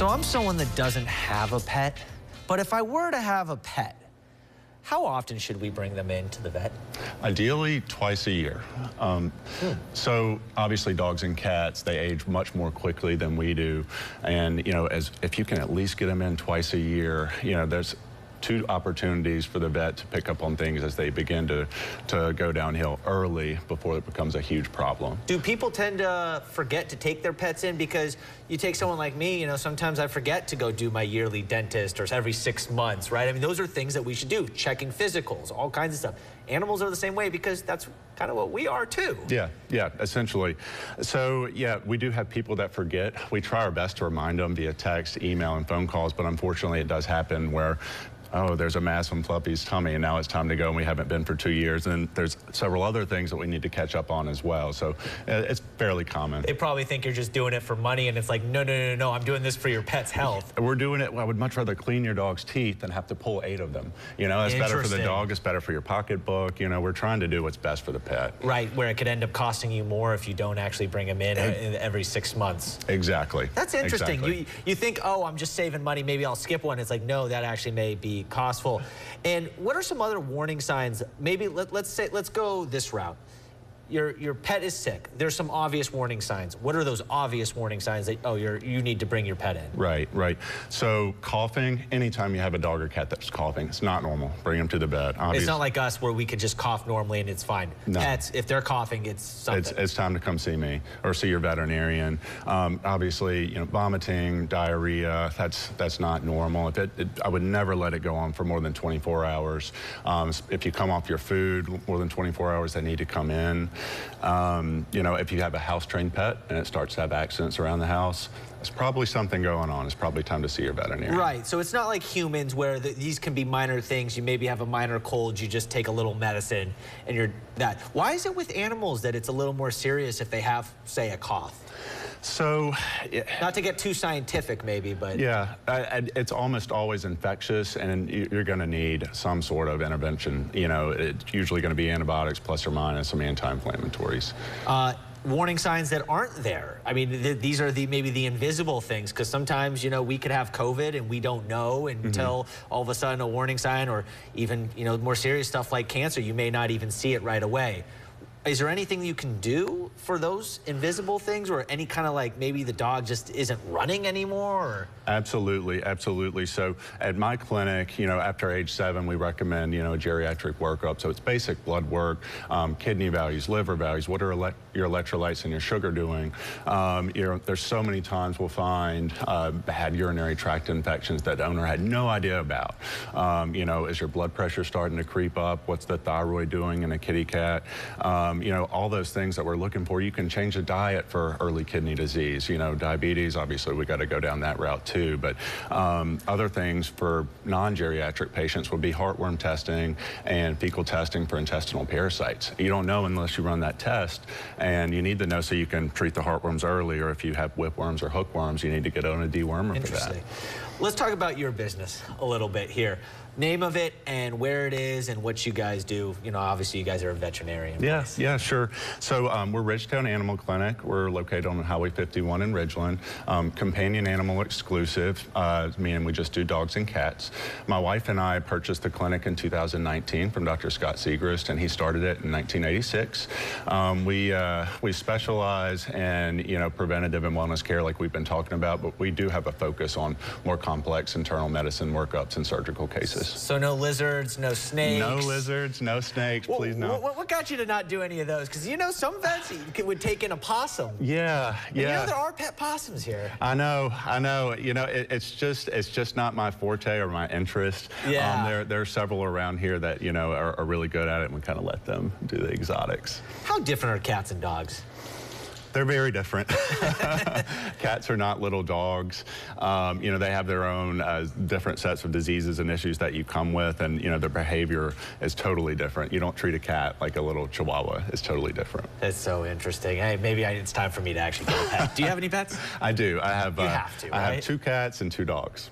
So I'm someone that doesn't have a pet, but if I were to have a pet, how often should we bring them in to the vet? Ideally, twice a year. So obviously dogs and cats, they age much more quickly than we do. And, if you can at least get them in twice a year, there's two opportunities for the vet to pick up on things as they begin to go downhill early before it becomes a huge problem. Do people tend to forget to take their pets in? Because you take someone like me, sometimes I forget to go do my yearly dentist or every 6 months, right? I mean, those are things that we should do, checking physicals, all kinds of stuff. Animals are the same way because that's kind of what we are too. Yeah, essentially. So yeah, we do have people that forget. We try our best to remind them via text, email, and phone calls, but unfortunately it does happen where there's a mass on Fluffy's tummy and now it's time to go and we haven't been for 2 years. And there's several other things that we need to catch up on as well. So it's fairly common. They probably think you're just doing it for money and it's like, no, I'm doing this for your pet's health. We're doing it, I would much rather clean your dog's teeth than have to pull 8 of them. It's better for the dog, it's better for your pocketbook. We're trying to do what's best for the pet. Right, where it could end up costing you more if you don't actually bring them in every 6 months. Exactly. That's interesting. Exactly. You think, oh, I'm just saving money, maybe I'll skip one. It's like, no, that actually may be costful. And what are some other warning signs? Maybe let's go this route. Your pet is sick. There's some obvious warning signs. What are those obvious warning signs that, you need to bring your pet in? Right. So coughing, anytime you have a dog or cat that's coughing, it's not normal. Bring them to the vet. It's not like us where we could just cough normally and it's fine. No. Pets, if they're coughing, it's something. It's time to come see me or see your veterinarian. Obviously, vomiting, diarrhea, that's not normal. I would never let it go on for more than 24 hours. If you come off your food more than 24 hours, they need to come in. If you have a house-trained pet and it starts to have accidents around the house, there's probably something going on. It's probably time to see your veterinarian. Right, so it's not like humans where these can be minor things. You maybe have a minor cold, you just take a little medicine and you're that. Why is it with animals that it's a little more serious if they have, say, a cough? So, not to get too scientific maybe, but... Yeah, it's almost always infectious and you're going to need some sort of intervention. It's usually going to be antibiotics plus or minus some anti-inflammatories. Warning signs that aren't there. I mean, these are maybe the invisible things, because sometimes, we could have COVID and we don't know until all of a sudden a warning sign, or even, more serious stuff like cancer, you may not even see it right away. Is there anything you can do for those invisible things, or any kind of like maybe the dog just isn't running anymore? Or? Absolutely. So at my clinic, after age 7, we recommend, a geriatric workup. So it's basic blood work, kidney values, liver values, what are your electrolytes and your sugar doing? There's so many times we'll find bad urinary tract infections that the owner had no idea about. Is your blood pressure starting to creep up? What's the thyroid doing in a kitty cat? All those things that we're looking for. You can change the diet for early kidney disease. Diabetes, obviously we got to go down that route too. But other things for non-geriatric patients would be heartworm testing and fecal testing for intestinal parasites. You don't know unless you run that test, and you need to know so you can treat the heartworms early, or if you have whipworms or hookworms, you need to get on a dewormer for that. Let's talk about your business a little bit here. Name of it and where it is and what you guys do. Obviously you guys are a veterinarian. Yeah, sure. So we're Ridgetown Animal Clinic. We're located on Highway 51 in Ridgeland. Companion animal exclusive, meaning we just do dogs and cats. My wife and I purchased the clinic in 2019 from Dr. Scott Segrist, and he started it in 1986. We specialize in preventative and wellness care like we've been talking about, but we do have a focus on more complex internal medicine workups and surgical cases. So no lizards, no snakes? No lizards, no snakes, please no. What got you to not do any of those? Because some vets would take in a possum. Yeah. And there are pet possums here. I know. It's just not my forte or my interest. Yeah. There are several around here that are really good at it, and we kind of let them do the exotics. How different are cats and dogs? They're very different. Cats are not little dogs. They have their own different sets of diseases and issues that you come with, and their behavior is totally different. You don't treat a cat like a little chihuahua. It's totally different. That's so interesting. Hey, maybe it's time for me to actually get a pet. Do you have any pets? I do. I have. You have to, right? I have 2 cats and 2 dogs.